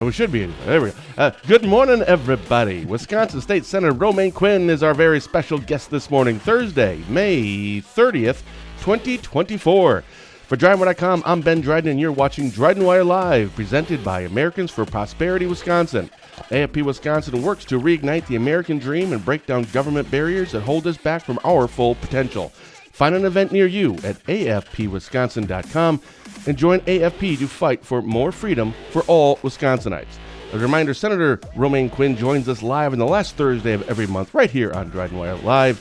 We should be. There we go. Good morning, everybody. Wisconsin State Senator Romaine Quinn is our very special guest this morning, Thursday, May 30th, 2024. For DrydenWire.com, I'm Ben Dryden, and you're watching DrydenWire Live, presented by Americans for Prosperity Wisconsin. AFP Wisconsin works to reignite the American dream and break down government barriers that hold us back from our full potential. Find an event near you at afpwisconsin.com and join AFP to fight for more freedom for all Wisconsinites. As a reminder, Senator Romaine Quinn joins us live on the last Thursday of every month right here on DrydenWire Live.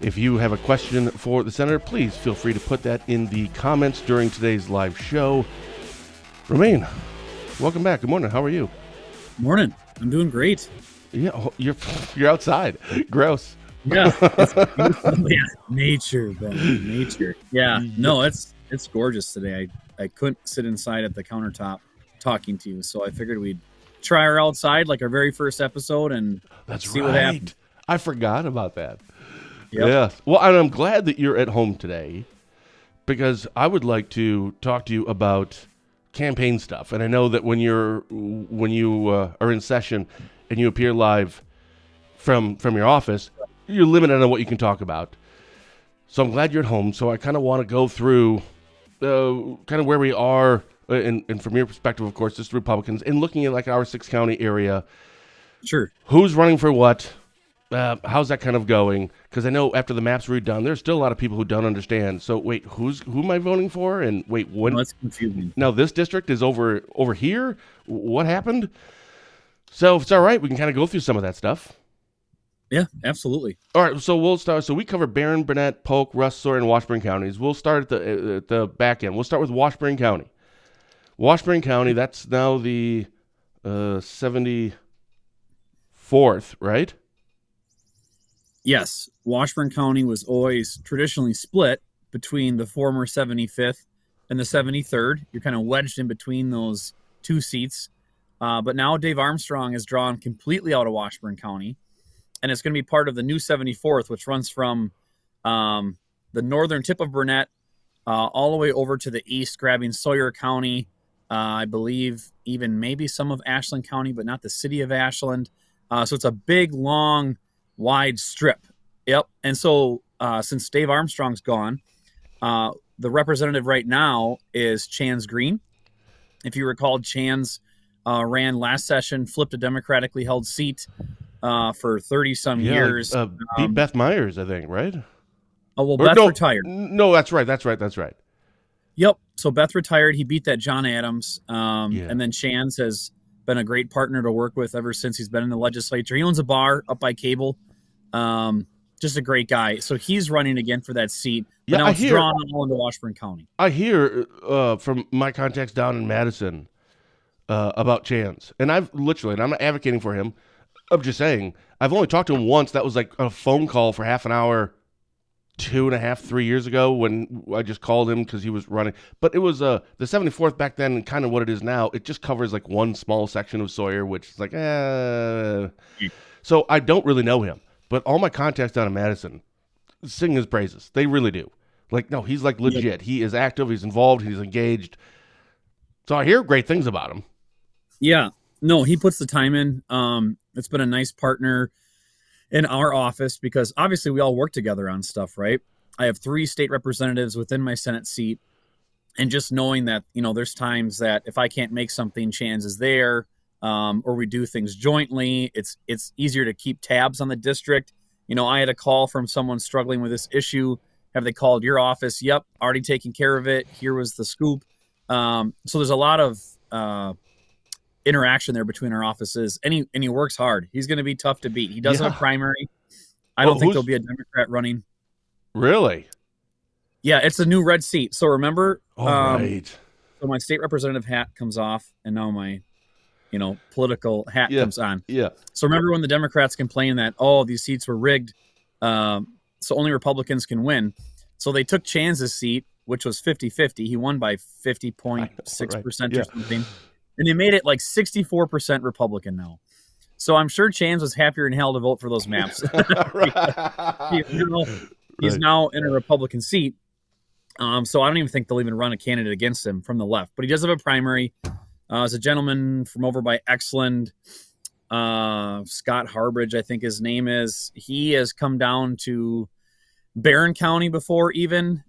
If you have a question for the Senator, please feel free to put that in the comments during today's live show. Romaine, welcome back. Good morning. How are you? Morning. I'm doing great. Yeah, you're outside. Gross. Yeah, it's beautiful. Yeah, nature, Ben. Nature. Yeah, no, it's gorgeous today. I couldn't sit inside at the countertop talking to you, so I figured we'd try her outside like our very first episode and see what happens. I forgot about that. Yep. Yeah. Well, and I'm glad that you're at home today because I would like to talk to you about campaign stuff. And I know that when you are in session and you appear live from your office, you're limited on what you can talk about. So I'm glad you're at home. So I kind of want to go through kind of where we are, and from your perspective, of course, just Republicans, and looking at like our 6-county area. Sure. Who's running for what? How's that kind of going? Because I know after the map's redone, there's still a lot of people who don't understand. So wait, who am I voting for? And wait, when? No, that's confusing. Now this district is over here. What happened? So if it's all right, we can kind of go through some of that stuff. Yeah, absolutely. All right, so we'll start. So we cover Barron, Burnett, Polk, Russ, Sawyer, and Washburn counties. We'll start at the back end. We'll start with Washburn County. Washburn County, that's now the 74th, right? Yes, Washburn County was always traditionally split between the former 75th and the 73rd. You're kind of wedged in between those two seats. But now Dave Armstrong is drawn completely out of Washburn County. And it's going to be part of the new 74th, which runs from the northern tip of Burnett all the way over to the east, grabbing Sawyer County, I believe even maybe some of Ashland County, but not the city of Ashland. So it's a big, long, wide strip. Yep. And so since Dave Armstrong's gone, the representative right now is Chance Green. If you recall, Chance ran last session, flipped a democratically held seat for 30-some years. Beat Beth Myers, I think, right? Oh, well, Beth retired. No, that's right. Yep. So Beth retired. He beat that John Adams. And then Chance has been a great partner to work with ever since he's been in the legislature. He owns a bar up by Cable. Just a great guy. So he's running again for that seat. But now it's drawn all into Washburn County. I hear from my contacts down in Madison about Chance. And I'm not advocating for him. I'm just saying, I've only talked to him once. That was like a phone call for half an hour 2.5, 3 years ago when I just called him because he was running. But it was the 74th back then, and kind of what it is now. It just covers like one small section of Sawyer, which is like, So I don't really know him. But all my contacts down in Madison sing his praises. They really do. Like, no, he's like legit. Yep. He is active. He's involved. He's engaged. So I hear great things about him. Yeah. No, he puts the time in. It's been a nice partner in our office because obviously we all work together on stuff, right? I have 3 state representatives within my Senate seat. And just knowing that, there's times that if I can't make something, Chance is there, or we do things jointly, it's easier to keep tabs on the district. I had a call from someone struggling with this issue. Have they called your office? Yep, already taking care of it. Here was the scoop. So there's a lot of interaction there between our offices, and he works hard. He's going to be tough to beat. He does have a primary. I don't think there'll be a Democrat running. Really? Yeah, it's a new red seat. So remember, right. So my state representative hat comes off, and now my, political hat comes on. Yeah. So remember when the Democrats complained that, these seats were rigged, so only Republicans can win. So they took Chance's seat, which was 50-50. He won by 50.6% or something. And they made it like 64% Republican now. So I'm sure Chance was happier than hell to vote for those maps. He's now in a Republican seat. So I don't even think they'll even run a candidate against him from the left. But he does have a primary. It's a gentleman from over by Exland, Scott Harbridge, I think his name is. He has come down to Barron County before, even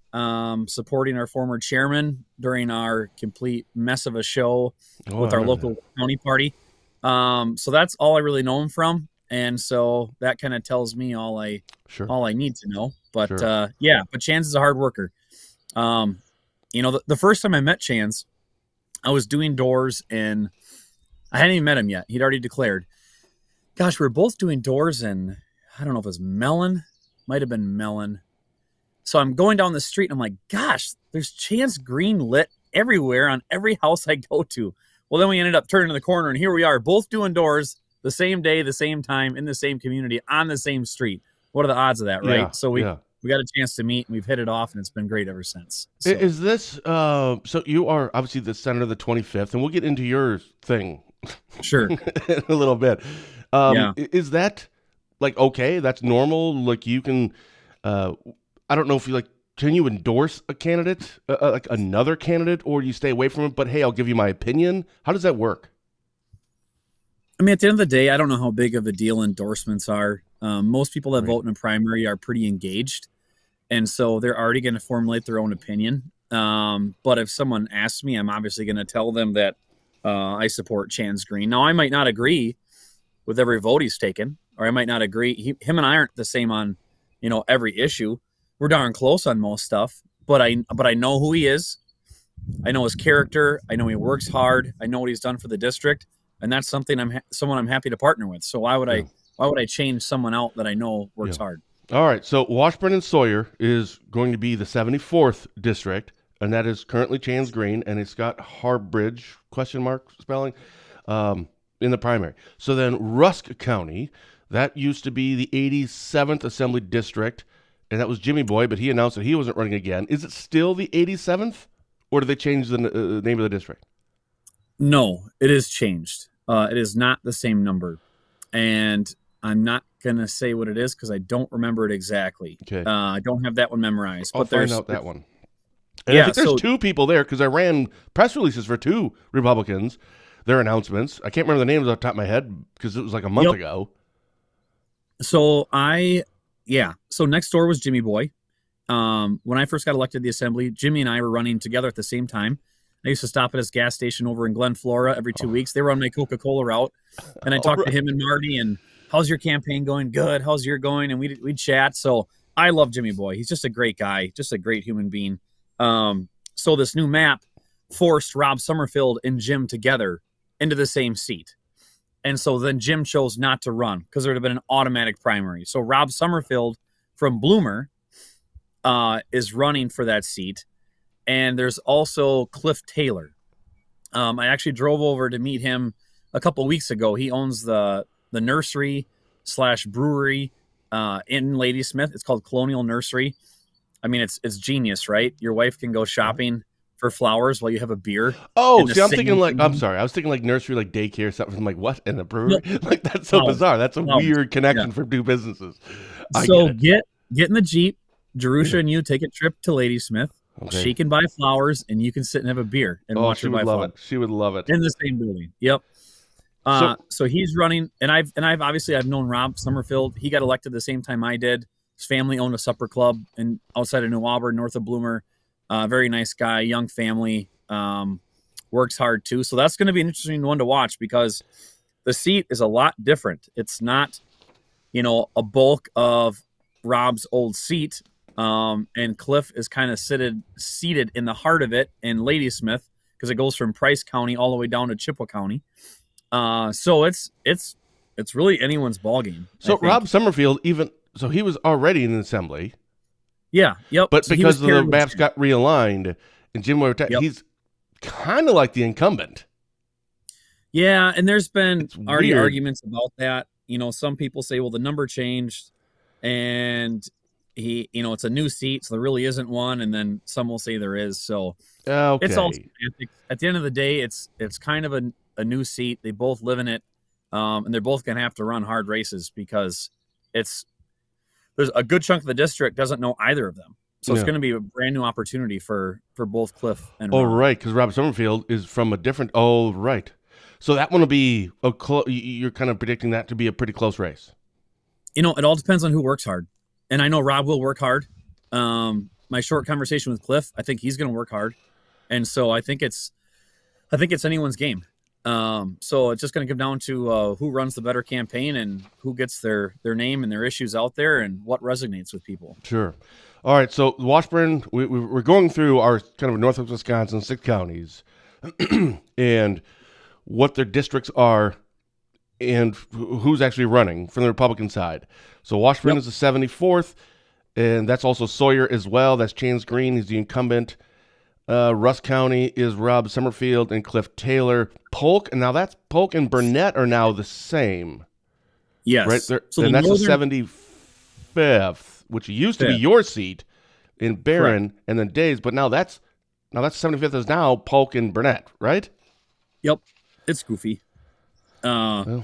supporting our former chairman during our complete mess of a show with our local county party. So that's all I really know him from, and so that kind of tells me all I need to know. But but Chance is a hard worker. The first time I met Chance, I was doing doors, and I hadn't even met him yet. He'd already declared. Gosh, we were both doing doors, and I don't know if it was Mellon. Might have been Mellon. So I'm going down the street, and I'm like, gosh, there's Chance Green lit everywhere on every house I go to. Well, then we ended up turning the corner, and here we are, both doing doors the same day, the same time, in the same community, on the same street. What are the odds of that, right? Yeah, so we got a chance to meet, and we've hit it off, and it's been great ever since. So. Is this so you are obviously the Senator of the 25th, and we'll get into your thing sure in a little bit. Is that like okay? That's normal. Like you can, I don't know if you can you endorse a candidate, like another candidate, or you stay away from it? But hey, I'll give you my opinion. How does that work? I mean, at the end of the day, I don't know how big of a deal endorsements are. Most people that vote in a primary are pretty engaged, and so they're already going to formulate their own opinion. But if someone asks me, I'm obviously going to tell them that I support Chance Green. Now, I might not agree with every vote he's taken, or I might not agree. Him and I aren't the same on, every issue. We're darn close on most stuff, but I know who he is. I know his character. I know he works hard. I know what he's done for the district, and that's something someone I'm happy to partner with. So why would I change someone out that I know works hard? All right. So Washburn and Sawyer is going to be the 74th district, and that is currently Chance Green, and it's got Harbridge spelling in the primary. So then Rusk County, that used to be the 87th Assembly District, and that was Jimmy Boy, but he announced that he wasn't running again. Is it still the 87th, or did they change the name of the district? No, it is changed. It is not the same number, and I'm not going to say what it is because I don't remember it exactly. Okay. I don't have that one memorized. I'll find out that one. And I think there's two people there because I ran press releases for two Republicans, their announcements. I can't remember the names off the top of my head because it was like a month ago. So so next door was Jimmy Boy. When I first got elected to the assembly, Jimmy and I were running together at the same time. I used to stop at his gas station over in Glen Flora every 2 weeks. They were on my Coca-Cola route, and I talked to him and Marty, and how's your campaign going? Good. How's your going? And we'd chat. So I love Jimmy Boy. He's just a great guy, just a great human being. So this new map forced Rob Summerfield and Jim together into the same seat. And so then Jim chose not to run because there would have been an automatic primary. So Rob Summerfield from Bloomer is running for that seat. And there's also Cliff Taylor. I actually drove over to meet him a couple weeks ago. He owns the nursery/brewery in Ladysmith. It's called Colonial Nursery. I mean, it's genius, right? Your wife can go shopping for flowers while you have a beer. Oh, see, I'm thinking I'm sorry. I was thinking like nursery, like daycare, something. I'm like, what? In the brewery? No. Like, that's so bizarre. That's a weird connection for two businesses. Get in the Jeep. Jerusha and you take a trip to Ladysmith. Okay. She can buy flowers, and you can sit and have a beer and watch her buy flowers. She would love it. In the same building. Yep. So he's running, and I've obviously known Rob Summerfield. He got elected the same time I did. His family owned a supper club outside of New Auburn, north of Bloomer. Very nice guy, young family, works hard too. So that's going to be an interesting one to watch because the seat is a lot different. It's not, a bulk of Rob's old seat. And Cliff is kind of seated in the heart of it in Ladysmith because it goes from Price County all the way down to Chippewa County. So it's really anyone's ballgame. So Rob Summerfield, so he was already in the assembly. Yeah. Yep. But so because the maps got realigned and Jim he's kind of like the incumbent. Yeah. And there's been already arguments about that. Some people say, well, the number changed and he, it's a new seat, so there really isn't one. And then some will say there is. So it's all semantics. At the end of the day, it's kind of a new seat. They both live in it. And they're both going to have to run hard races because there's a good chunk of the district doesn't know either of them. So it's going to be a brand new opportunity for both Cliff and Oh, Rob. right, because Rob Summerfield is from a different. Oh, right. So that one will be you're kind of predicting that to be a pretty close race. It all depends on who works hard, and I know Rob will work hard. My short conversation with Cliff, I think he's going to work hard, and so I think it's anyone's game. So it's just going to come down to who runs the better campaign and who gets their name and their issues out there and what resonates with people. Sure. All right. So Washburn, we're going through our kind of northwest Wisconsin 6 counties and what their districts are and who's actually running from the Republican side. So Washburn is the 74th, and that's also Sawyer as well. That's Chance Green. He's the incumbent. Russ County is Rob Summerfield and Cliff Taylor. Polk, and now that's Polk and Burnett are now the same. Yes. Right there, so and that's the 75th, which used to be your seat in Barron. Correct. And then Days, but now that's 75th is now Polk and Burnett, right? Yep. It's goofy. So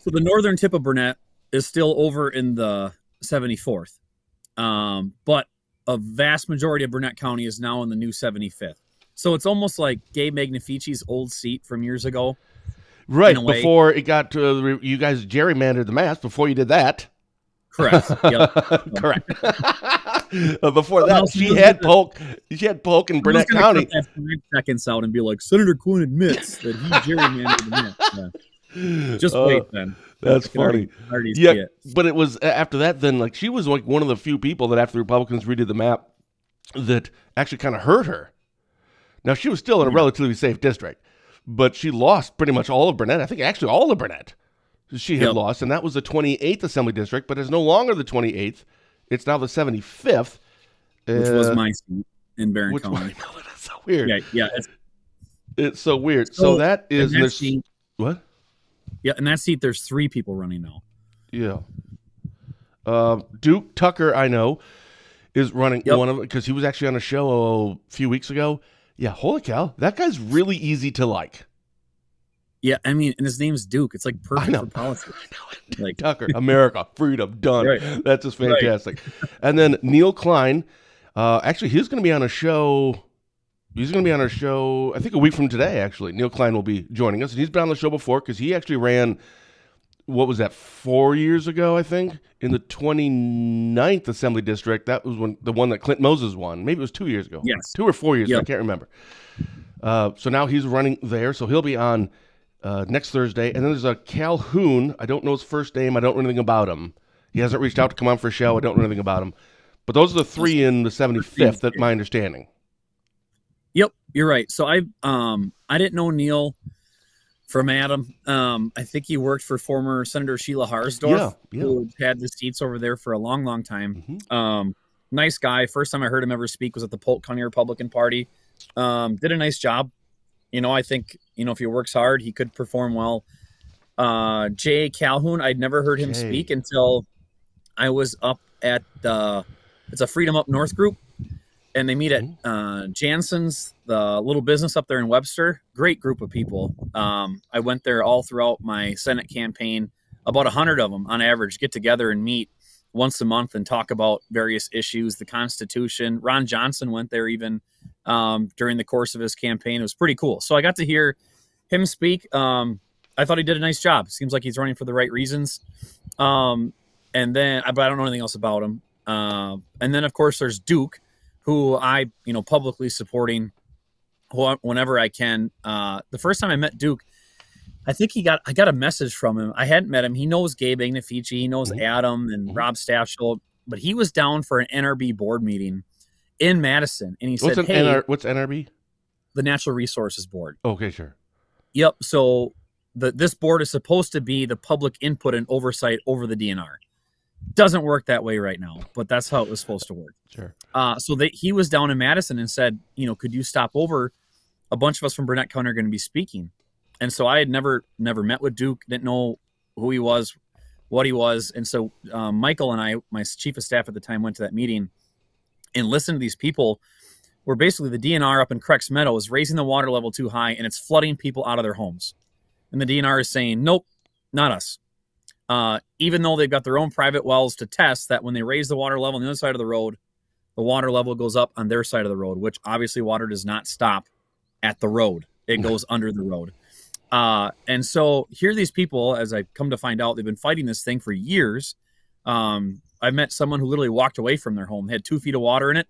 the northern tip of Burnett is still over in the 74th. But a vast majority of Burnett County is now in the new 75th. So it's almost like Gabe Magnifici's old seat from years ago. Right, before it got to you guys gerrymandered the maps before you did that. Correct. Yep. Correct. Before that, she had Polk in Burnett County. 5 seconds out and be like, Senator Quinn admits that he gerrymandered the map. Yeah. Just wait, then. That's funny. Already but it was after that. Then, like, she was like one of the few people that after the Republicans redid the map that actually kind of hurt her. Now she was still in a relatively safe district, but she lost pretty much all of Burnett. I think actually all of Burnett she had lost, and that was the 28th Assembly District, but it's no longer the 28th. It's now the 75th. Which was my seat in Barron County. That's so weird. Yeah. It's so weird. So that is this. What? Yeah, in that seat, there's 3 people running now. Yeah. Duke Tucker, I know, is running one of them because he was actually on a show a few weeks ago. Yeah, holy cow. That guy's really easy to like. Yeah, I mean, and his name's Duke. It's like perfect for politics. I know. Like Tucker, America, freedom, done. Right. That's just fantastic. Right. And then Neil Klein, actually, he's going to be on a show. He's going to be on our show, I think, a week from today, actually. Neil Klein will be joining us. And he's been on the show before because he actually ran, what was that, 4 years ago, I think, in the 29th Assembly District. That was the one that Clint Moses won. Maybe it was 2 years ago. Yes. 2 or 4 years ago. I can't remember. So now he's running there. So he'll be on next Thursday. And then there's a Calhoun. I don't know his first name. I don't know anything about him. He hasn't reached out to come on for a show. I don't know anything about him. But those are the 3 in the 75th, that's my understanding. Yep, you're right. So I didn't know Neil from Adam. I think he worked for former Senator Sheila Harsdorf, who had the seats over there for a long, long time. Mm-hmm. Nice guy. First time I heard him ever speak was at the Polk County Republican Party. Did a nice job. I think, if he works hard, he could perform well. Jay Calhoun, I'd never heard him speak until I was up at it's a Freedom Up North group. And they meet at Jansen's, the little business up there in Webster. Great group of people. I went there all throughout my Senate campaign. About 100 of them on average get together and meet once a month and talk about various issues, the Constitution. Ron Johnson went there even during the course of his campaign. It was pretty cool. So I got to hear him speak. I thought he did a nice job. Seems like he's running for the right reasons. But I don't know anything else about him. And then, of course, there's Duke, who I, publicly supporting whenever I can. The first time I met Duke, I think I got a message from him. I hadn't met him. He knows Gabe Magnifici. He knows Adam and Rob Staffschulte, but he was down for an NRB board meeting in Madison. And he said, what's NRB? The Natural Resources Board. Okay, sure. Yep. So this board is supposed to be the public input and oversight over the DNR. Doesn't work that way right now, but that's how it was supposed to work. Sure. He was down in Madison and said, could you stop over? A bunch of us from Burnett County are going to be speaking. And so I had never met with Duke, didn't know who he was, what he was. And so Michael and I, my chief of staff at the time, went to that meeting and listened to these people where basically the DNR up in Creeks Meadow is raising the water level too high and it's flooding people out of their homes. And the DNR is saying, nope, not us. Even though they've got their own private wells to test that when they raise the water level on the other side of the road, the water level goes up on their side of the road, which obviously water does not stop at the road. It goes under the road. And so here these people, as I've come to find out, they've been fighting this thing for years. I've met someone who literally walked away from their home, had 2 feet of water in it,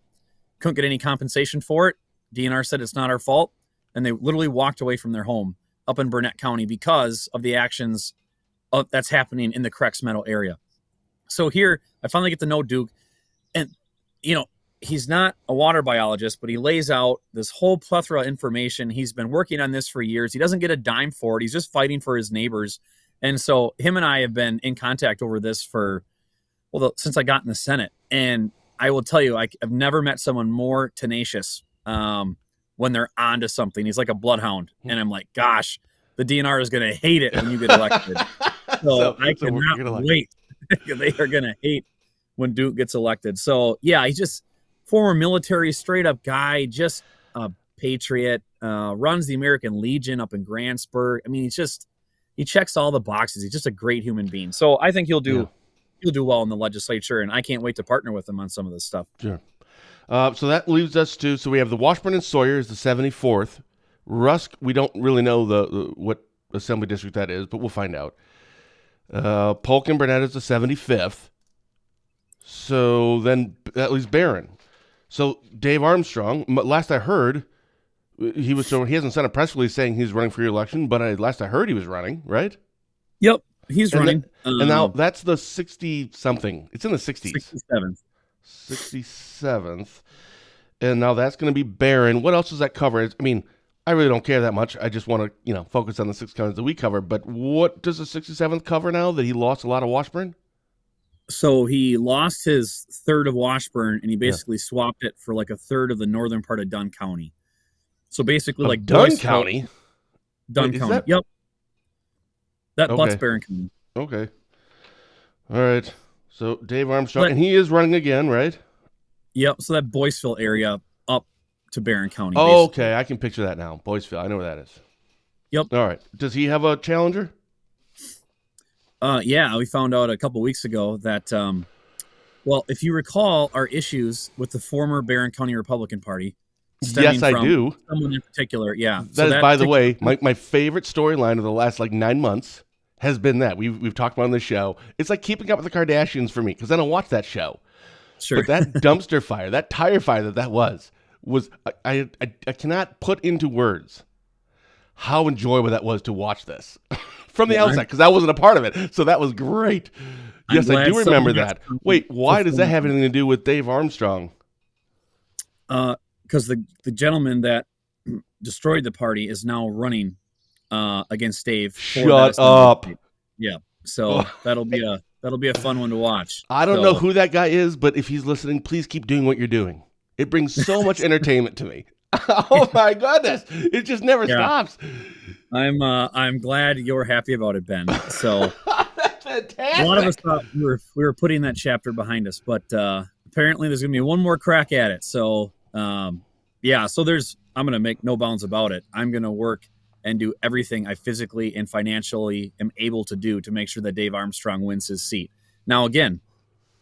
couldn't get any compensation for it. DNR said it's not our fault. And they literally walked away from their home up in Burnett County because of the actions that's happening in the Crex Meadow area. So here, I finally get to know Duke. And, he's not a water biologist, but he lays out this whole plethora of information. He's been working on this for years. He doesn't get a dime for it. He's just fighting for his neighbors. And so him and I have been in contact over this since I got in the Senate. And I will tell you, I've never met someone more tenacious when they're onto something. He's like a bloodhound. And I'm like, gosh, the DNR is going to hate it when you get elected. So I cannot wait. They are going to hate when Duke gets elected. So, yeah, he's just former military, straight-up guy, just a patriot, runs the American Legion up in Grantsburg. I mean, he checks all the boxes. He's just a great human being. So I think he'll do well in the legislature, and I can't wait to partner with him on some of this stuff. Sure. So that leaves us to, we have the Washburn and Sawyer is the 74th. Rusk, we don't really know what assembly district that is, but we'll find out. Polk and Burnett is the 75th. So then that leaves Barron. So Dave Armstrong, last I heard, he hasn't sent a press release saying he's running for re-election, but last I heard he was running, right? Yep, he's running. And now that's the 60-something. It's in the 60s. 67th. 67th. And now that's going to be Barron. What else does that cover? I mean, I really don't care that much. I just want to, focus on the 6 counties that we cover. But what does the 67th cover now that he lost a lot of Washburn? So he lost his third of Washburn, and he basically swapped it for like a third of the northern part of Dunn County. So basically, Dunn County? Dunn County. Yep. That butts Barron County. Okay. All right. So Dave Armstrong, and he is running again, right? Yep. So that Boyceville area up to Barron County. Oh, okay. I can picture that now. Boyceville. I know where that is. Yep. All right. Does he have a challenger? Yeah, we found out a couple weeks ago that, if you recall our issues with the former Barron County Republican Party. Yes, I do. Someone in particular, yeah. That is, by the way, my favorite storyline of the last 9 months has been that. We've talked about on the show. It's like Keeping Up with the Kardashians for me, because I don't watch that show. Sure. But that dumpster fire, that tire fire that was I cannot put into words how enjoyable that was to watch this from the outside, because I wasn't a part of it. So that was great. Yes, I do remember that. Wait, why does that have anything to do with Dave Armstrong? Because the gentleman that destroyed the party is now running against Dave. Shut up. Yeah. So that'll be a fun one to watch. I don't know who that guy is, but if he's listening, please keep doing what you're doing. It brings so much entertainment to me. Oh my goodness. It just never stops. I'm glad you're happy about it, Ben. So that's fantastic. A lot of us thought we were putting that chapter behind us, but apparently there's gonna be one more crack at it. So so I'm gonna make no bounds about it. I'm gonna work and do everything I physically and financially am able to do to make sure that Dave Armstrong wins his seat. Now, again,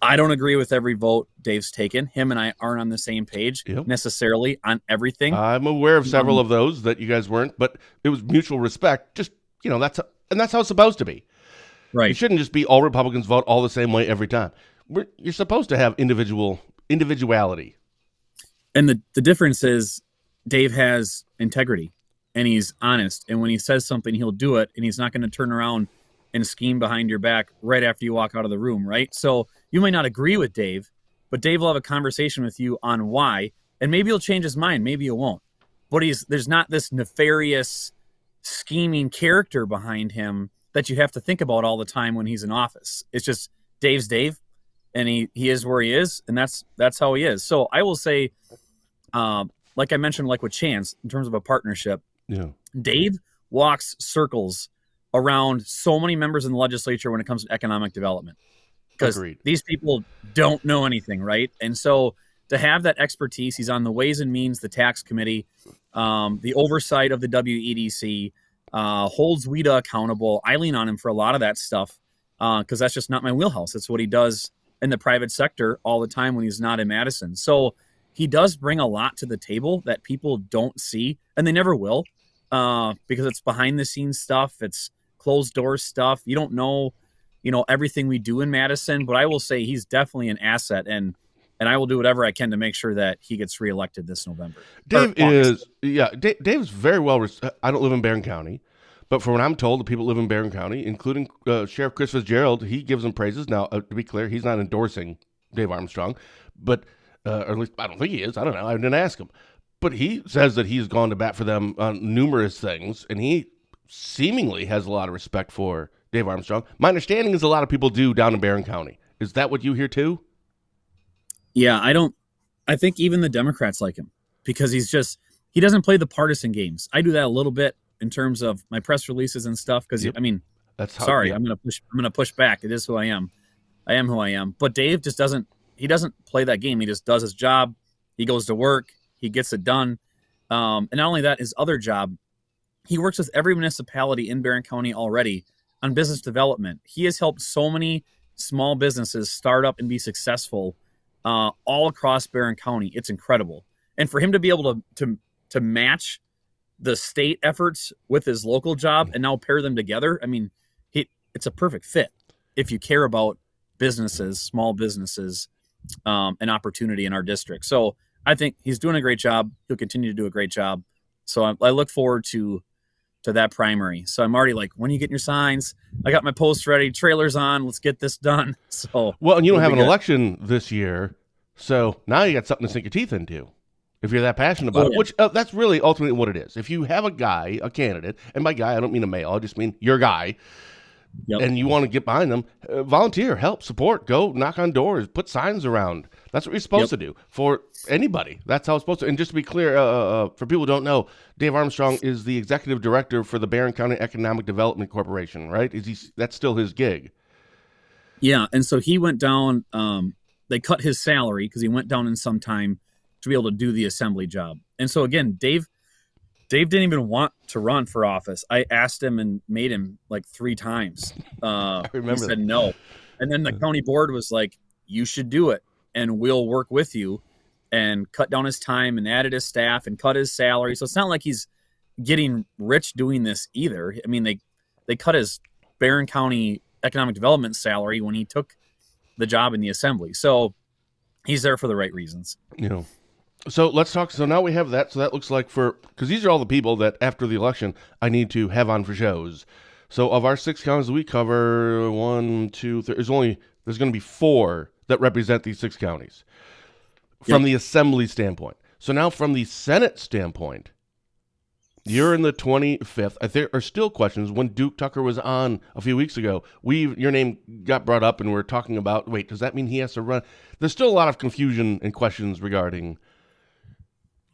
I don't agree with every vote Dave's taken. Him and I aren't on the same page necessarily on everything. I'm aware of several of those that you guys weren't, but it was mutual respect. Just, that's how it's supposed to be. Right. It shouldn't just be all Republicans vote all the same way every time. You're supposed to have individuality. And the difference is Dave has integrity and he's honest. And when he says something, he'll do it, and he's not going to turn around and scheme behind your back right after you walk out of the room, right? So you might not agree with Dave, but Dave will have a conversation with you on why, and maybe he'll change his mind, maybe he won't. But there's not this nefarious, scheming character behind him that you have to think about all the time when he's in office. It's just Dave's Dave, and he is where he is, and that's how he is. So I will say, like I mentioned, like with Chance, in terms of a partnership, Dave walks circles around so many members in the legislature when it comes to economic development, because these people don't know anything, right? And so to have that expertise, he's on the Ways and Means, the Tax Committee, the oversight of the WEDC, holds WEDA accountable. I lean on him for a lot of that stuff because that's just not my wheelhouse. That's what he does in the private sector all the time when he's not in Madison. So he does bring a lot to the table that people don't see, and they never will, because it's behind the scenes stuff. It's closed door stuff. You don't know, everything we do in Madison, but I will say he's definitely an asset, and I will do whatever I can to make sure that he gets reelected this November. Dave's very well. I don't live in Barron County, but from what I'm told, the people who live in Barron County, including Sheriff Chris Fitzgerald, he gives them praises. Now, to be clear, he's not endorsing Dave Armstrong, but or at least I don't think he is. I don't know. I didn't ask him, but he says that he's gone to bat for them on numerous things, and he seemingly has a lot of respect for Dave Armstrong. My understanding is a lot of people do down in Barron County. Is that what you hear too? Yeah, I think even the Democrats like him because he doesn't play the partisan games. I do that a little bit in terms of my press releases and stuff. Cause Yep. I'm going to push back. It is who I am. I am who I am, but Dave just doesn't play that game. He just does his job. He goes to work, he gets it done. And not only that, his other job, he works with every municipality in Barron County already on business development. He has helped so many small businesses start up and be successful all across Barron County. It's incredible. And for him to be able to match the state efforts with his local job and now pair them together, I mean, it's a perfect fit if you care about businesses, small businesses, and opportunity in our district. So I think he's doing a great job. He'll continue to do a great job. So I look forward to that primary. So I'm already like, when are you getting your signs? I got my posts ready, trailers on. Let's get this done. So well, and you don't have an election this year, so now you got something to sink your teeth into. If you're that passionate about it, which that's really ultimately what it is. If you have a candidate, and by guy I don't mean a male, I just mean your guy, and you want to get behind them, volunteer, help, support, go knock on doors, put signs around. That's what you're supposed to do for anybody. That's how it's supposed to. And just to be clear, for people who don't know, Dave Armstrong is the executive director for the Barron County Economic Development Corporation, right? That's still his gig? Yeah, and so he went down. They cut his salary because he went down in some time to be able to do the assembly job. And so again, Dave didn't even want to run for office. I asked him and made him like 3 times. I remember he said no. And then the county board was like, you should do it and we'll work with you, and cut down his time and added his staff and cut his salary. So it's not like he's getting rich doing this either. I mean, they cut his Barron County Economic Development salary when he took the job in the assembly. So he's there for the right reasons. So let's talk. So now we have that. So that looks like because these are all the people that after the election I need to have on for shows. So of our 6 counties that we cover, 1, 2, 3, there's going to be 4 that represent these 6 counties from the assembly standpoint. So now from the Senate standpoint, you're in the 25th. There are still questions. When Duke Tucker was on a few weeks ago, your name got brought up and we're talking about, wait, does that mean he has to run? There's still a lot of confusion and questions regarding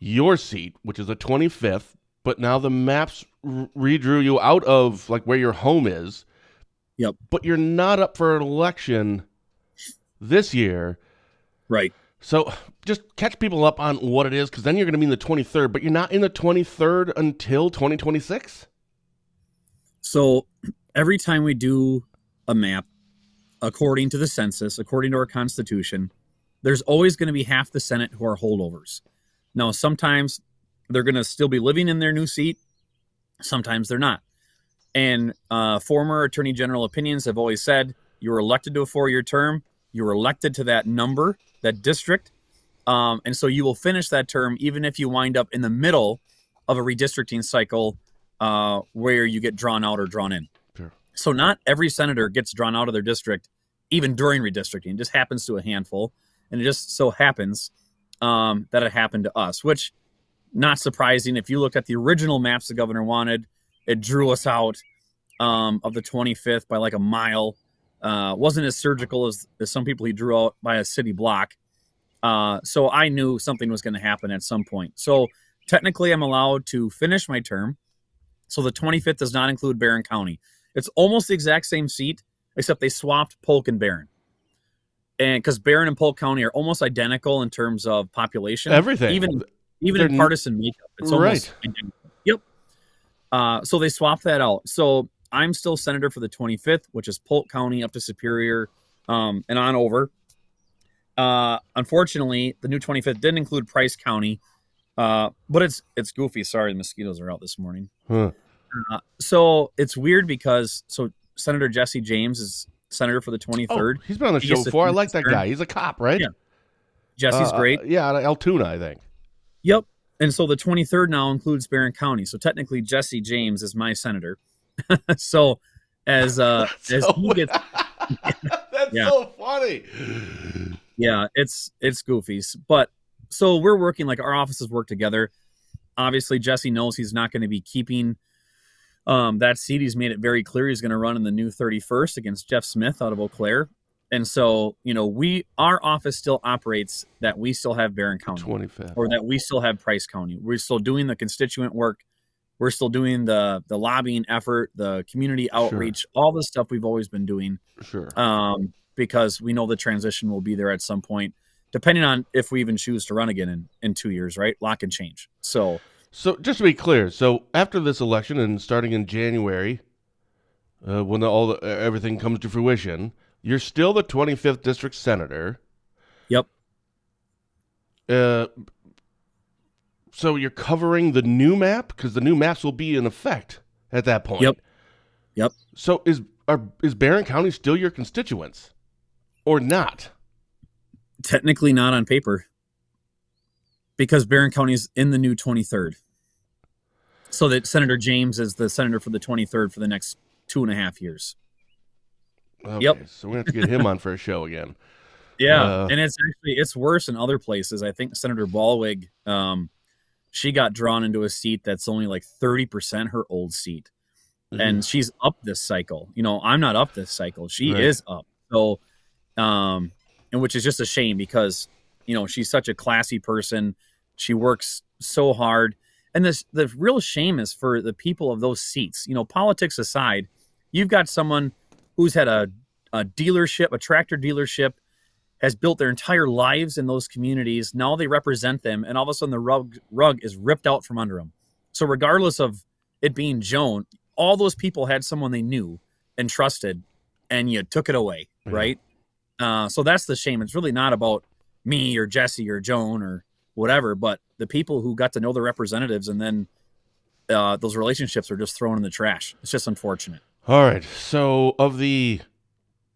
your seat, which is the 25th, but now the maps redrew you out of like where your home is. Yep. But you're not up for an election this year. Right. So just catch people up on what it is, because then you're going to be in the 23rd, but you're not in the 23rd until 2026? So every time we do a map, according to the census, according to our Constitution, there's always going to be half the Senate who are holdovers. Now, sometimes they're going to still be living in their new seat. Sometimes they're not. And former Attorney General opinions have always said, you were elected to a 4-year term. You were elected to that number, that district. And so you will finish that term even if you wind up in the middle of a redistricting cycle where you get drawn out or drawn in. Sure. So not every senator gets drawn out of their district, even during redistricting. It just happens to a handful. And it just so happens that it happened to us, which not surprising. If you look at the original maps the governor wanted, it drew us out of the 25th by like a mile. Wasn't as surgical as some people he drew out by a city block. So I knew something was going to happen at some point. So technically I'm allowed to finish my term. So the 25th does not include Barron County. It's almost the exact same seat, except they swapped Polk and Barron. And because Barron and Polk County are almost identical in terms of population. Everything. Even in partisan makeup. It's almost identical. Yep. So they swapped that out. So I'm still senator for the 25th, which is Polk County up to Superior and on over. Unfortunately, the new 25th didn't include Price County, but it's goofy. Sorry, the mosquitoes are out this morning. Huh. So it's weird because Senator Jesse James is senator for the 23rd. He's been on the show before. I like that guy. He's a cop, right? Yeah. Jesse's great. Yeah, out of Altoona, I think. Yep. And so the 23rd now includes Barron County. So technically Jesse James is my senator. So as he gets That's so funny. Yeah, it's goofy. But so we're working, like our offices work together. Obviously Jesse knows he's not going to be keeping that seat. He's made it very clear he's going to run in the new 31st against Jeff Smith out of Eau Claire. And so, our office still operates that we still have Barron County 25th. Or that we still have Price County. We're still doing the constituent work. We're still doing the lobbying effort, the community outreach, all the stuff we've always been doing. Sure. Because we know the transition will be there at some point, depending on if we even choose to run again in 2 years, right? Lock and change. So just to be clear, so after this election and starting in January, when everything comes to fruition, you're still the 25th district senator. Yep. So you're covering the new map because the new maps will be in effect at that point. Yep. So is Barron County still your constituents or not? Technically not on paper, because Barron County is in the new 23rd. So that Senator James is the senator for the 23rd for the next 2.5 years. Okay, yep. So we're going to have to get him on for a show again. Yeah, and it's worse in other places. I think Senator Ballwig, she got drawn into a seat that's only like 30% her old seat. Mm-hmm. And she's up this cycle. I'm not up this cycle. She is up. So, and which is just a shame because, she's such a classy person. She works so hard. And the real shame is for the people of those seats. Politics aside, you've got someone who's had a dealership, a tractor dealership, has built their entire lives in those communities. Now they represent them, and all of a sudden the rug is ripped out from under them. So regardless of it being Joan, all those people had someone they knew and trusted, and you took it away, right? So that's the shame. It's really not about me or Jesse or Joan or whatever, but the people who got to know the representatives, and then those relationships are just thrown in the trash. It's just unfortunate. All right. So of the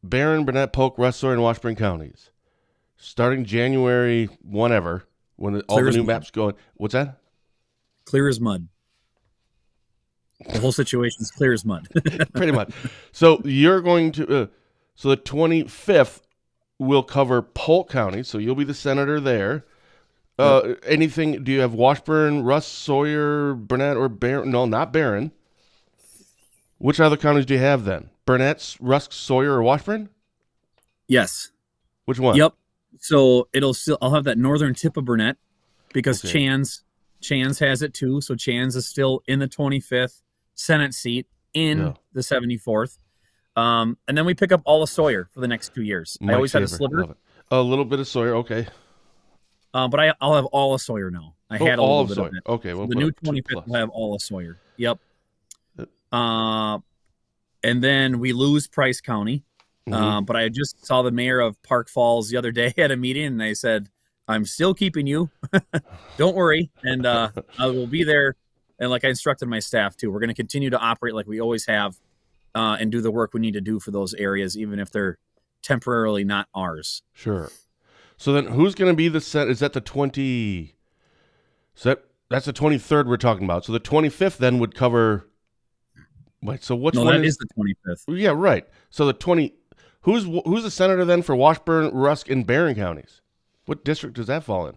Barron, Burnett, Polk, Russ, Sawyer, and Washburn counties, starting January, whenever, when all the new maps going, what's that? Clear as mud. The whole situation is clear as mud. Pretty much. So you're going to, so the 25th will cover Polk County, so you'll be the senator there. Anything, do you have Washburn, Russ, Sawyer, Burnett, or Barron? No, not Barron. Which other counties do you have then? Burnett, Rusk, Sawyer, or Washburn? Yes. Which one? Yep. So I'll have that northern tip of Burnett because Chans has it too. So Chans is still in the 25th Senate seat in the 74th. And then we pick up all of Sawyer for the next 2 years. I always had a sliver. A little bit of Sawyer, okay. But I'll have all of Sawyer now. I had a little bit Sawyer. of it. Okay, well, the new 25th will have all of Sawyer. Yep. And then we lose Price County. But I just saw the mayor of Park Falls the other day at a meeting, and they said, I'm still keeping you. Don't worry. And I will be there. And like I instructed my staff too, we're going to continue to operate like we always have and do the work we need to do for those areas, even if they're temporarily not ours. Sure. So then who's going to be the set? Is that the 20? So that's the 23rd we're talking about. So the 25th then would cover. Wait, so which one is the 25th? Yeah, right. So the 20. Who's the senator then for Washburn, Rusk, and Barron counties? What district does that fall in?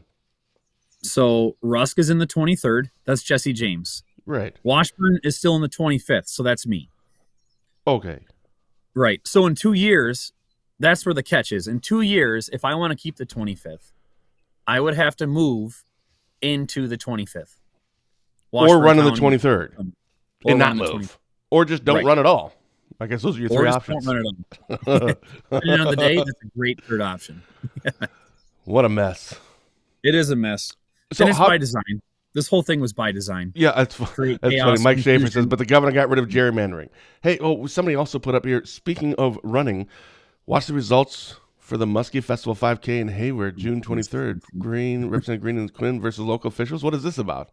So Rusk is in the 23rd. That's Jesse James. Right. Washburn is still in the 25th. So that's me. Okay. Right. So in 2 years, that's where the catch is. In 2 years, if I want to keep the 25th, I would have to move into the 25th. Or run in the 23rd. And not move. Or just don't run at all. I guess those are your three options. Don't run at all. Depending on the day, that's a great third option. What a mess. It is a mess. So and it's by design. This whole thing was by design. Yeah, that's funny. Mike Schaefer says, but the governor got rid of gerrymandering. Hey, somebody also put up here, speaking of running, watch the results For the Muskie Festival 5K in Hayward, June 23rd. Representative Green and Quinn versus local officials. What is this about?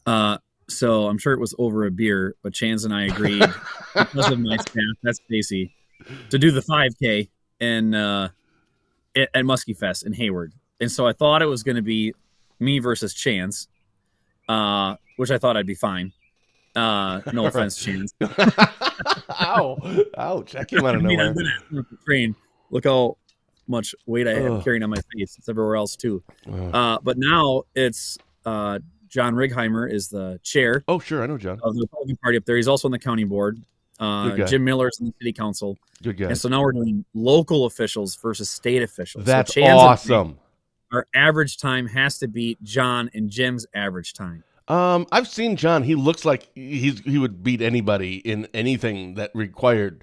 So I'm sure it was over a beer, but Chance and I agreed because of my staff, that's Stacy, to do the 5K at Muskie Fest in Hayward. And so I thought it was going to be me versus Chance, which I thought I'd be fine. No offense, Chance. Ow. Ouch. I came out of nowhere. I'm going to train. Look how much weight I have carrying on my face. It's everywhere else, too. But now it's John Righeimer is the chair. Oh, sure. I know John. Of the Republican Party up there. He's also on the county board. Jim Miller's in the city council. Good guy. And so now we're doing local officials versus state officials. That's so awesome. Our average time has to beat John and Jim's average time. I've seen John. He looks like he would beat anybody in anything that required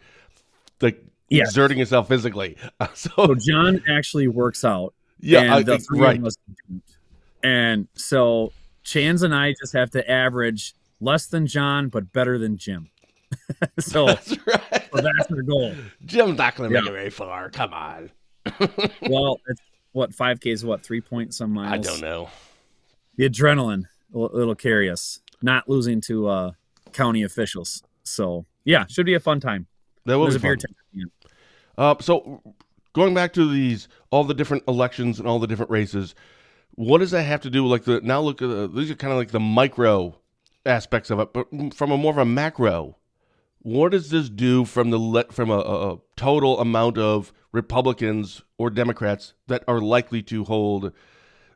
exerting himself physically. So John actually works out. Yeah, I think right. And so Chans and I just have to average less than John, but better than Jim. So that's right. So that's our goal. Jim's not going to make it very far. Come on. Well, it's what 5K is what 3 point some miles. I don't know. The adrenaline it'll carry us. Not losing to county officials. So yeah, should be a fun time. That will be fun. So going back to all the different elections and all the different races, what does that have to do with these are kind of like the micro aspects of it, but from a more of a macro, what does this do from a total amount of Republicans or Democrats that are likely to hold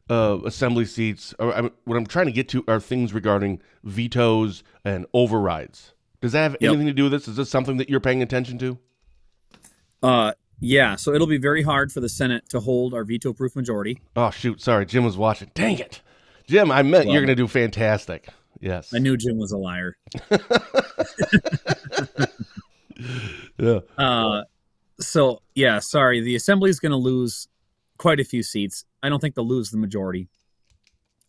assembly seats? What I'm trying to get to are things regarding vetoes and overrides. Does that have anything to do with this? Is this something that you're paying attention to? Yeah, so it'll be very hard for the Senate to hold our veto-proof majority. Oh, shoot. Sorry, Jim was watching. Dang it. Jim, I meant you're going to do fantastic. Yes. I knew Jim was a liar. Yeah. So, yeah, sorry. The Assembly's going to lose quite a few seats. I don't think they'll lose the majority.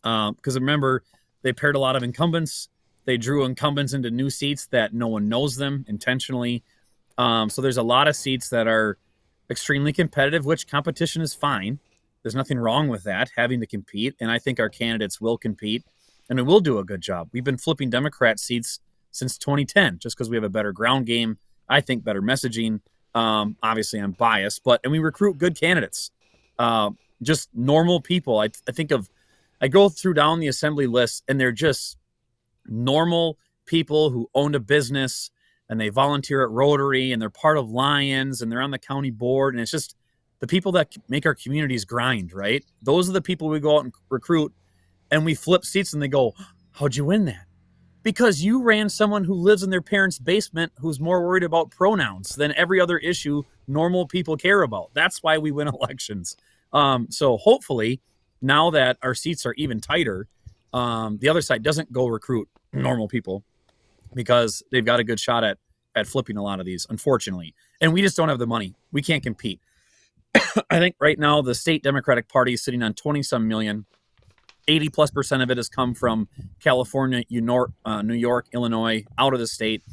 Because remember, they paired a lot of incumbents. They drew incumbents into new seats that no one knows them intentionally. So there's a lot of seats that are extremely competitive, which competition is fine. There's nothing wrong with that, having to compete. And I think our candidates will compete and we will do a good job. We've been flipping Democrat seats since 2010, just because we have a better ground game. I think better messaging. Obviously I'm biased, and we recruit good candidates. Just normal people. I go through down the Assembly list and they're just normal people who owned a business and they volunteer at Rotary and they're part of Lions and they're on the county board. And it's just the people that make our communities grind, right? Those are the people we go out and recruit, and we flip seats and they go, how'd you win that? Because you ran someone who lives in their parents' basement who's more worried about pronouns than every other issue normal people care about. That's why we win elections. So hopefully now that our seats are even tighter, the other side doesn't go recruit normal people, because they've got a good shot at flipping a lot of these, unfortunately. And we just don't have the money. We can't compete. I think right now the state Democratic Party is sitting on 20-some million. 80+% of it has come from California, New York, Illinois, out of the state.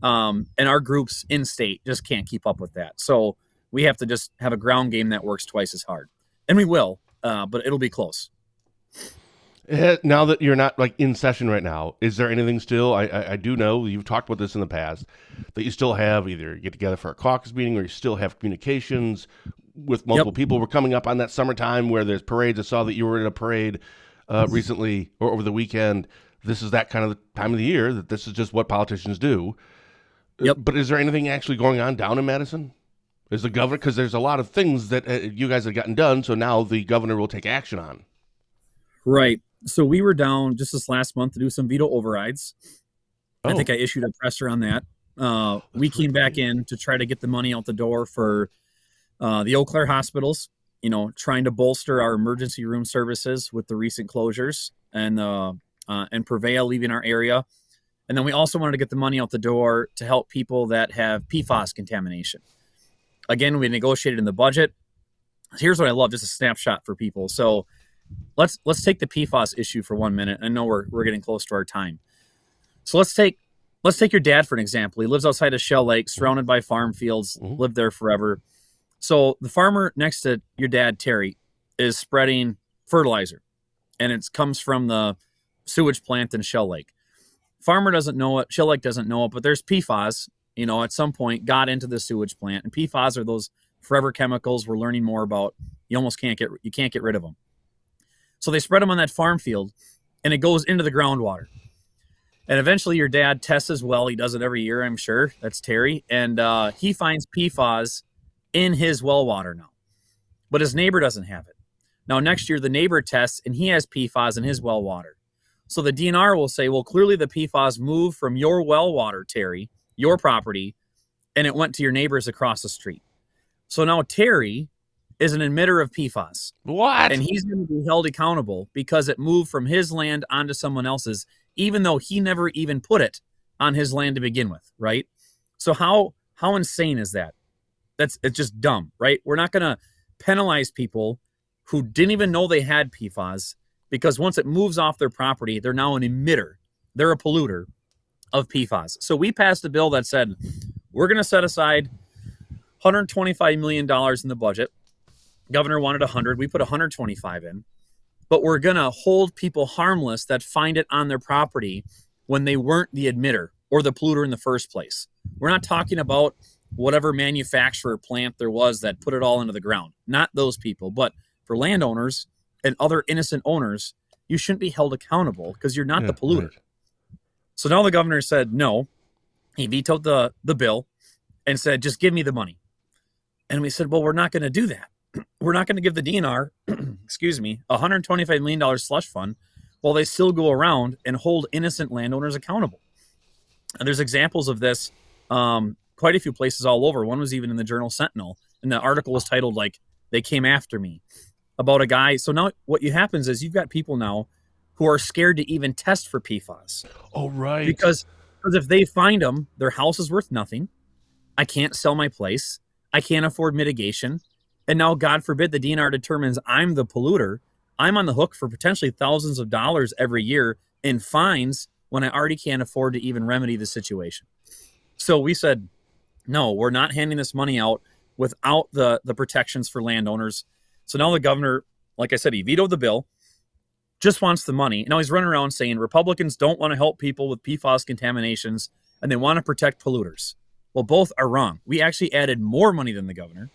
And our groups in state just can't keep up with that. So we have to just have a ground game that works twice as hard. And we will, but it'll be close. Now that you're not in session right now, is there anything still? I do know you've talked about this in the past, that you still have either get together for a caucus meeting or you still have communications with multiple people. We're coming up on that summertime where there's parades. I saw that you were in a parade recently or over the weekend. This is that kind of the time of the year that this is just what politicians do. But is there anything actually going on down in Madison? Is the governor, because there's a lot of things that you guys have gotten done, so now the governor will take action on. Right. So we were down just this last month to do some veto overrides. I think I issued a presser on that. We came back in to try to get the money out the door for the Eau Claire hospitals, trying to bolster our emergency room services with the recent closures and Prevail leaving our area. And then we also wanted to get the money out the door to help people that have PFAS contamination. Again, we negotiated in the budget. Here's what I love, just a snapshot for people. So let's take the PFAS issue for 1 minute. I know we're getting close to our time. So let's take your dad for an example. He lives outside of Shell Lake, surrounded by farm fields, lived there forever. So the farmer next to your dad, Terry, is spreading fertilizer, and it comes from the sewage plant in Shell Lake. Farmer doesn't know it. Shell Lake doesn't know it, but there's PFAS, at some point got into the sewage plant. And PFAS are those forever chemicals we're learning more about. You can't get rid of them. So they spread them on that farm field, and it goes into the groundwater. And eventually your dad tests as well. He does it every year, I'm sure. That's Terry. And he finds PFAS in his well water now. But his neighbor doesn't have it. Now, next year, the neighbor tests, and he has PFAS in his well water. So the DNR will say, well, clearly the PFAS moved from your well water, Terry, your property, and it went to your neighbors across the street. So now Terry is an emitter of PFAS. What? And he's going to be held accountable because it moved from his land onto someone else's, even though he never even put it on his land to begin with, right? So how insane is that? It's just dumb, right? We're not going to penalize people who didn't even know they had PFAS, because once it moves off their property, they're now an emitter. They're a polluter of PFAS. So we passed a bill that said we're going to set aside $125 million in the budget. Governor wanted 100. We put 125 in. But we're going to hold people harmless that find it on their property when they weren't the emitter or the polluter in the first place. We're not talking about whatever manufacturer plant there was that put it all into the ground. Not those people. But for landowners and other innocent owners, you shouldn't be held accountable because you're not the polluter. Right. So now the governor said no. He vetoed the bill and said, just give me the money. And we said, well, we're not going to do that. We're not going to give the DNR, $125 million slush fund while they still go around and hold innocent landowners accountable. And there's examples of this quite a few places all over. One was even in the Journal Sentinel, and the article was titled, They Came After Me, about a guy. So now what happens is you've got people now who are scared to even test for PFAS. Oh, right. Because if they find them, their house is worth nothing. I can't sell my place. I can't afford mitigation. And now, God forbid, the DNR determines I'm the polluter. I'm on the hook for potentially thousands of dollars every year in fines when I already can't afford to even remedy the situation. So we said, no, we're not handing this money out without the protections for landowners. So now the governor, like I said, he vetoed the bill, just wants the money. Now he's running around saying Republicans don't want to help people with PFAS contaminations and they want to protect polluters. Well, both are wrong. We actually added more money than the governor.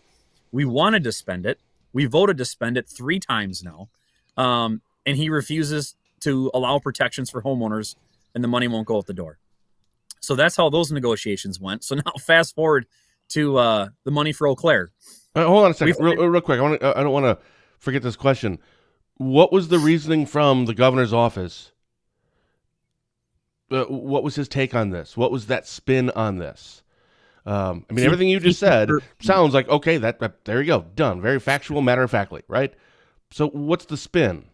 We wanted to spend it. We voted to spend it 3 times now. And he refuses to allow protections for homeowners, and the money won't go out the door. So that's how those negotiations went. So now fast forward to the money for Eau Claire. Hold on a second, real quick. I don't want to forget this question. What was the reasoning from the governor's office? What was his take on this? What was that spin on this? Everything you just said sounds like, okay, that there you go, done. Very factual, matter-of-factly, right? So what's the spin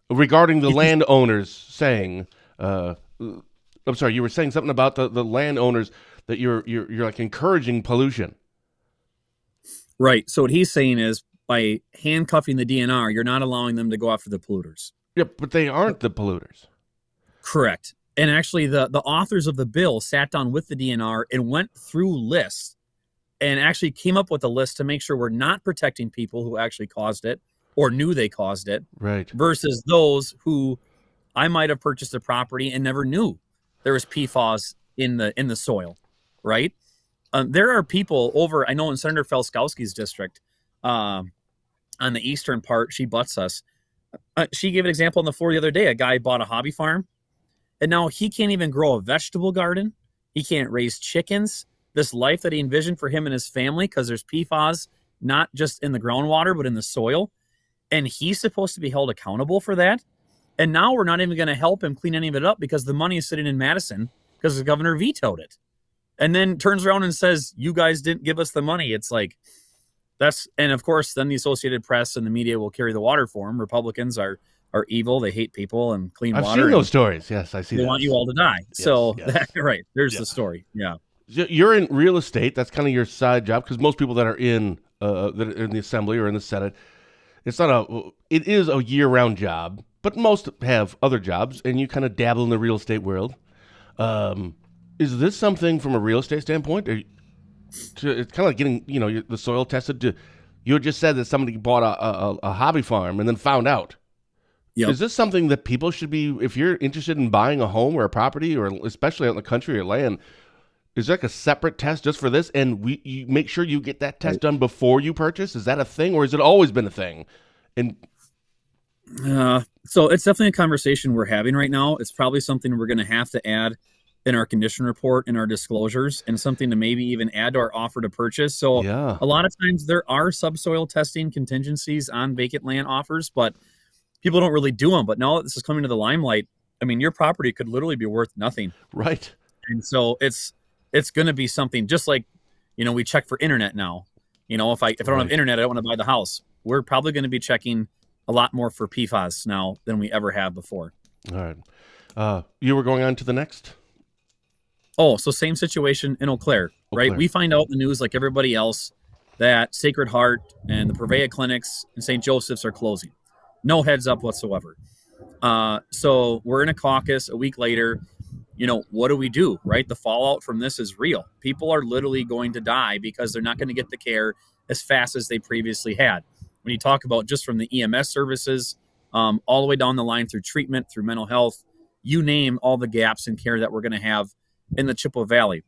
regarding the landowners saying, I'm sorry, you were saying something about the landowners that you're like encouraging pollution. Right. So what he's saying is by handcuffing the DNR, you're not allowing them to go after the polluters. Yeah, but they aren't the polluters. Correct. And actually, the authors of the bill sat down with the DNR and went through lists and actually came up with a list to make sure we're not protecting people who actually caused it or knew they caused it, right? Versus those who I might have purchased a property and never knew there was PFAS in the soil, right? There are people over, I know in Senator Felskowski's district, on the eastern part, she butts us. She gave an example on the floor the other day. A guy bought a hobby farm. And now he can't even grow a vegetable garden. He can't raise chickens. This life that he envisioned for him and his family, because there's PFAS, not just in the groundwater, but in the soil. And he's supposed to be held accountable for that. And now we're not even going to help him clean any of it up because the money is sitting in Madison because the governor vetoed it. And then turns around and says, you guys didn't give us the money. It's like, and of course, then the Associated Press and the media will carry the water for him. Republicans are evil. They hate people and clean water. I've seen those stories. Yes, I see They those. want you all to die. Yes, so, yes. Right. There's the story. Yeah. You're in real estate. That's kind of your side job because most people that are in the assembly or in the Senate, it is a year-round job, but most have other jobs, and you kind of dabble in the real estate world. Is this something from a real estate standpoint? it's kind of like getting, the soil tested. You had just said that somebody bought a hobby farm and then found out. Yep. Is this something that people should be, if you're interested in buying a home or a property, or especially out in the country or land, is there like a separate test just for this? And you make sure you get that test done before you purchase? Is that a thing, or has it always been a thing? And so it's definitely a conversation we're having right now. It's probably something we're going to have to add in our condition report, in our disclosures, and something to maybe even add to our offer to purchase. So yeah, a lot of times there are subsoil testing contingencies on vacant land offers, but people don't really do them. But now that this is coming to the limelight, I mean, your property could literally be worth nothing. right. And so it's going to be something just like, we check for internet now. If I don't have internet, I don't want to buy the house. We're probably going to be checking a lot more for PFAS now than we ever have before. All right. You were going on to the next? Oh, so same situation in Eau Claire, right? We find out in the news like everybody else that Sacred Heart and the Purveyor clinics and St. Joseph's are closing. No heads up whatsoever. So we're in a caucus a week later. What do we do, right? The fallout from this is real. People are literally going to die because they're not going to get the care as fast as they previously had. When you talk about just from the EMS services, all the way down the line through treatment, through mental health, you name all the gaps in care that we're going to have in the Chippewa Valley.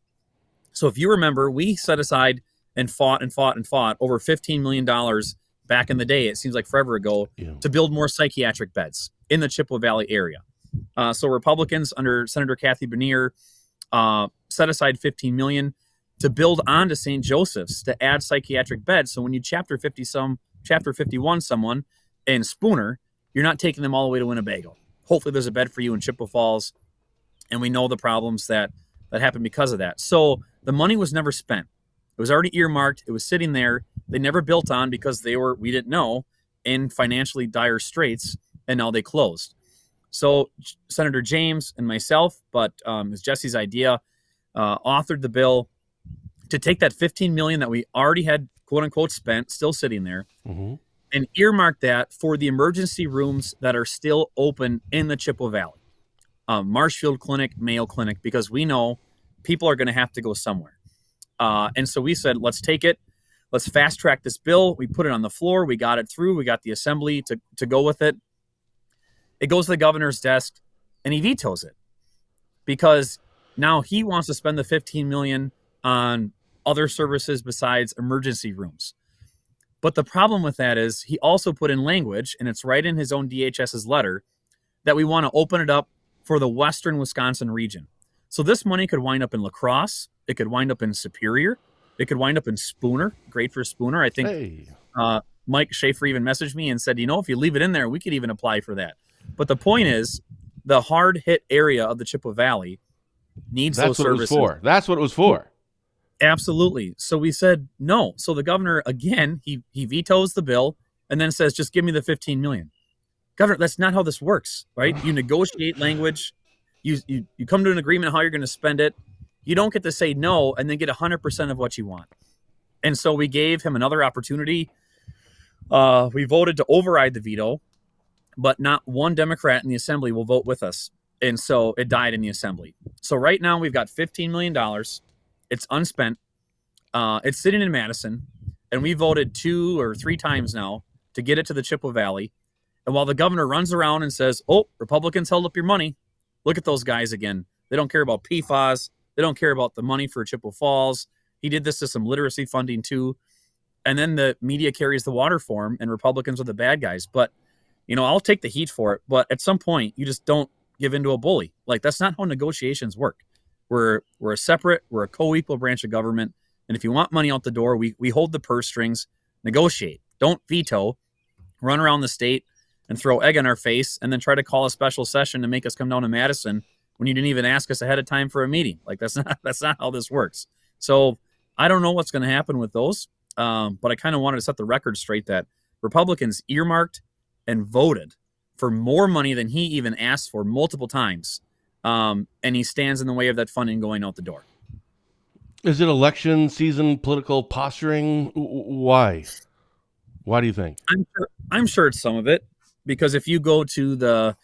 So if you remember, we set aside and fought over $15 million back in the day. It seems like forever ago to build more psychiatric beds in the Chippewa Valley area. So Republicans under Senator Kathy Bernier set aside $15 million to build onto St. Joseph's to add psychiatric beds. So when you chapter 51 someone in Spooner, you're not taking them all the way to Winnebago. Hopefully there's a bed for you in Chippewa Falls. And we know the problems that happened because of that. So the money was never spent. It was already earmarked. It was sitting there. They never built on because we didn't know, in financially dire straits, and now they closed. So Senator James and myself, but it was Jesse's idea, authored the bill to take that $15 million that we already had, quote unquote, spent, still sitting there, and earmark that for the emergency rooms that are still open in the Chippewa Valley. Marshfield Clinic, Mayo Clinic, because we know people are going to have to go somewhere. And so we said, let's take it. Let's fast track this bill. We put it on the floor. We got it through. We got the assembly to go with it. It goes to the governor's desk and he vetoes it because now he wants to spend the $15 million on other services besides emergency rooms. But the problem with that is he also put in language, and it's right in his own DHS's letter, that we want to open it up for the western Wisconsin region. So this money could wind up in La Crosse. It could wind up in Superior. It could wind up in Spooner. Great for Spooner. I think Mike Schaefer even messaged me and said, if you leave it in there, we could even apply for that. But the point is, the hard-hit area of the Chippewa Valley needs those services. That's what it was for. Absolutely. So we said no. So the governor, again, he vetoes the bill and then says, just give me the $15 million. Governor, that's not how this works, right? You negotiate language. You come to an agreement how you're going to spend it. You don't get to say no and then get 100% of what you want. And so we gave him another opportunity. We voted to override the veto, but not one Democrat in the assembly will vote with us. And so it died in the assembly. So right now we've got $15 million. It's unspent. It's sitting in Madison. And we voted 2 or 3 times now to get it to the Chippewa Valley. And while the governor runs around and says, Republicans held up your money. Look at those guys again. They don't care about PFAS. They don't care about the money for Chippewa Falls. He did this to some literacy funding too. And then the media carries the water for him and Republicans are the bad guys. But, I'll take the heat for it. But at some point, you just don't give in to a bully. Like, that's not how negotiations work. We're a co-equal branch of government. And if you want money out the door, we hold the purse strings, negotiate. Don't veto, run around the state and throw egg on our face and then try to call a special session to make us come down to Madison when you didn't even ask us ahead of time for a meeting. Like, that's not how this works. So I don't know what's going to happen with those. But I kind of wanted to set the record straight that Republicans earmarked and voted for more money than he even asked for multiple times. And he stands in the way of that funding going out the door. Is it election season political posturing? Why? Why do you think? I'm sure it's some of it, because if you go to the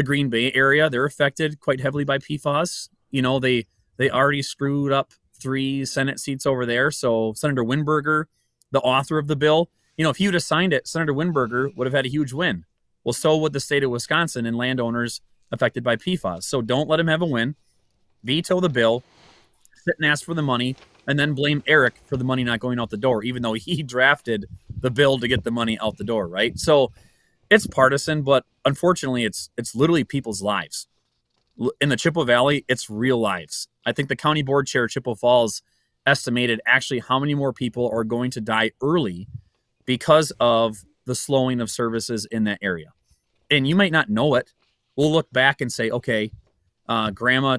Green Bay area, they're affected quite heavily by PFAS. They already screwed up 3 Senate seats over there. So Senator Winberger, the author of the bill, if he would have signed it, Senator Winberger would have had a huge win. Well, so would the state of Wisconsin and landowners affected by PFAS. So don't let him have a win. Veto the bill, sit and ask for the money, and then blame Eric for the money not going out the door, even though he drafted the bill to get the money out the door, right? So it's partisan, but unfortunately, it's literally people's lives. In the Chippewa Valley, it's real lives. I think the county board chair, Chippewa Falls, estimated actually how many more people are going to die early because of the slowing of services in that area. And you might not know it. We'll look back and say, okay, grandma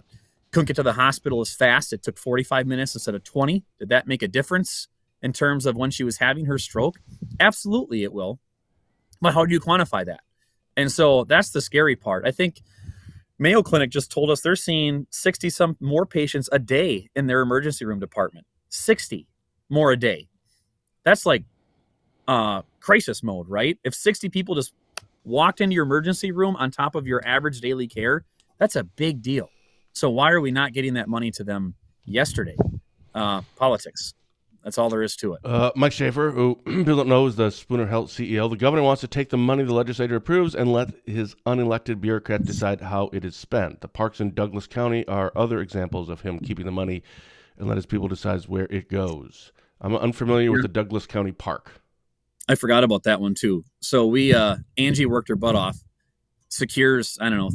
couldn't get to the hospital as fast. It took 45 minutes instead of 20. Did that make a difference in terms of when she was having her stroke? Absolutely it will. But how do you quantify that? And so that's the scary part. I think Mayo Clinic just told us they're seeing 60 some more patients a day in their emergency room department. 60 more a day. That's like crisis mode, right? If 60 people just walked into your emergency room on top of your average daily care, that's a big deal. So why are we not getting that money to them yesterday? Politics. That's all there is to it. Mike Schaefer, who people don't know is the Spooner Health CEO, the governor wants to take the money the legislature approves and let his unelected bureaucrat decide how it is spent. The parks in Douglas County are other examples of him keeping the money and let his people decide where it goes. I'm unfamiliar with the Douglas County Park. I forgot about that one too. So Angie worked her butt off, secures, I don't know,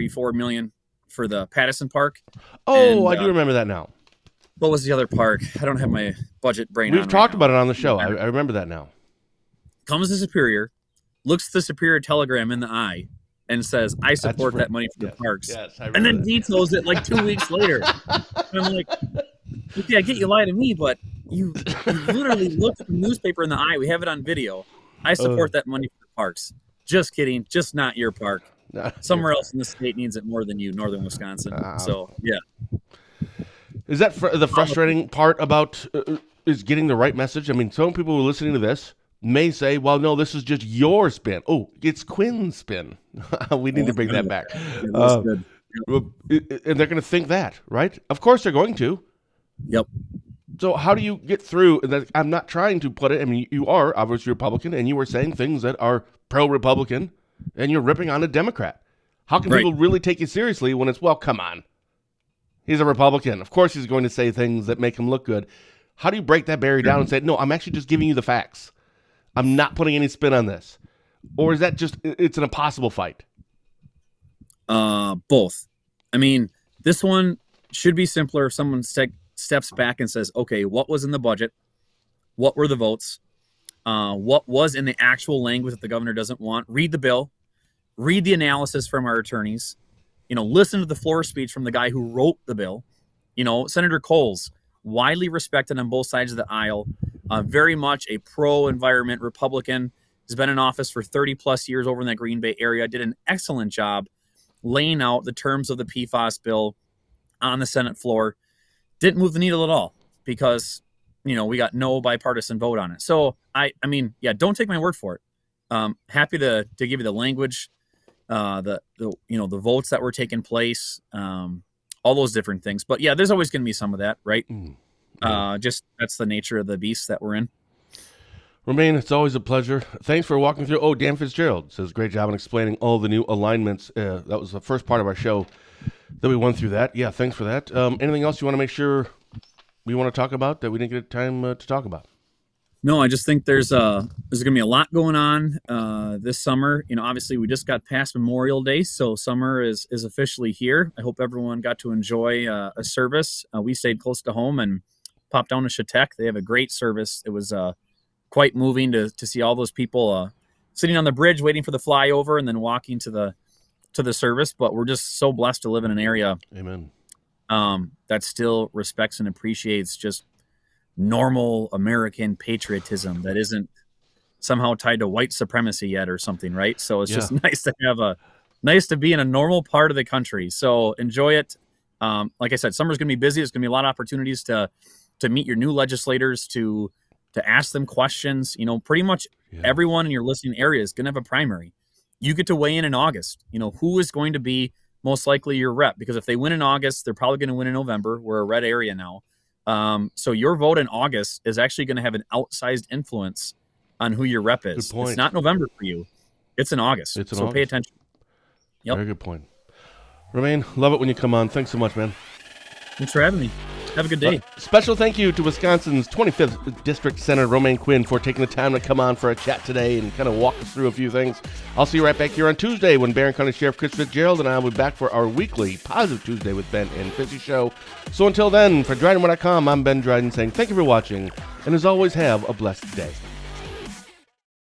4 million for the Pattison Park. Oh, I do remember that now. What was the other park? I don't have my budget brain. We've talked about it on the show. I remember that now. Comes to Superior, looks the Superior telegram in the eye, and says, I support that money for the parks. Yes, and then vetoes it like 2 weeks later. And I'm like, okay, I get you lie to me, but you literally looked at the newspaper in the eye. We have it on video. I support that money for the parks. Just kidding. Just not your park. Somewhere else in the state needs it more than you, northern Wisconsin. So, yeah. Is that the frustrating part about is getting the right message? I mean, some people who are listening to this may say, well, no, this is just your spin. Oh, it's Quinn's spin. We need to bring that back. And they're going to think that, right? Of course they're going to. Yep. So how do you get through that? I'm not trying to put it. I mean, you are obviously Republican, and you were saying things that are pro-Republican, and you're ripping on a Democrat. How can people really take you seriously when it's, well, come on. He's a Republican. Of course he's going to say things that make him look good. How do you break that barrier down and say, no, I'm actually just giving you the facts. I'm not putting any spin on this. Or is that just, it's an impossible fight? Both. I mean, this one should be simpler if someone steps back and says, okay, what was in the budget? What were the votes? What was in the actual language that the governor doesn't want? Read the bill. Read the analysis from our attorneys. Listen to the floor speech from the guy who wrote the bill. Senator Coles, widely respected on both sides of the aisle, very much a pro-environment Republican, has been in office for 30 plus years over in that Green Bay area, did an excellent job laying out the terms of the PFAS bill on the Senate floor. Didn't move the needle at all because, we got no bipartisan vote on it. So I mean, don't take my word for it. Happy to give you the language, the votes that were taking place, all those different things. But yeah, there's always going to be some of that, right? Just that's the nature of the beast that we're in. Romaine, it's always a pleasure. Thanks for walking through. Oh, Dan Fitzgerald says, great job in explaining all the new alignments. That was the first part of our show that we went through that. Yeah, thanks for that. Anything else you want to make sure we want to talk about that we didn't get time to talk about? No, I just think there's going to be a lot going on this summer. Obviously we just got past Memorial Day, so summer is officially here. I hope everyone got to enjoy a service. We stayed close to home and popped down to Chautauqua. They have a great service. It was quite moving to see all those people sitting on the bridge waiting for the flyover and then walking to the service. But we're just so blessed to live in an area, amen, that still respects and appreciates just normal American patriotism that isn't somehow tied to white supremacy yet or something, right? So it's just nice to be in a normal part of the country. So enjoy it. Like I said, summer's going to be busy. There's going to be a lot of opportunities to meet your new legislators, to ask them questions. Pretty much everyone in your listening area is going to have a primary. You get to weigh in August. Who is going to be most likely your rep, because if they win in August, they're probably going to win in November. We're a red area now. So your vote in August is actually going to have an outsized influence on who your rep is. Good point. It's not November for you. It's in August. It's in so August. Pay attention. Yep. Very good point. Romaine, love it when you come on. Thanks so much, man. Thanks for having me. Have a good day. Special thank you to Wisconsin's 25th District Senator Romaine Quinn for taking the time to come on for a chat today and kind of walk us through a few things. I'll see you right back here on Tuesday when Barron County Sheriff Chris Fitzgerald and I will be back for our weekly Positive Tuesday with Ben and Fitzy show. So until then, for DrydenWire.com, I'm Ben Dryden saying thank you for watching, and as always, have a blessed day.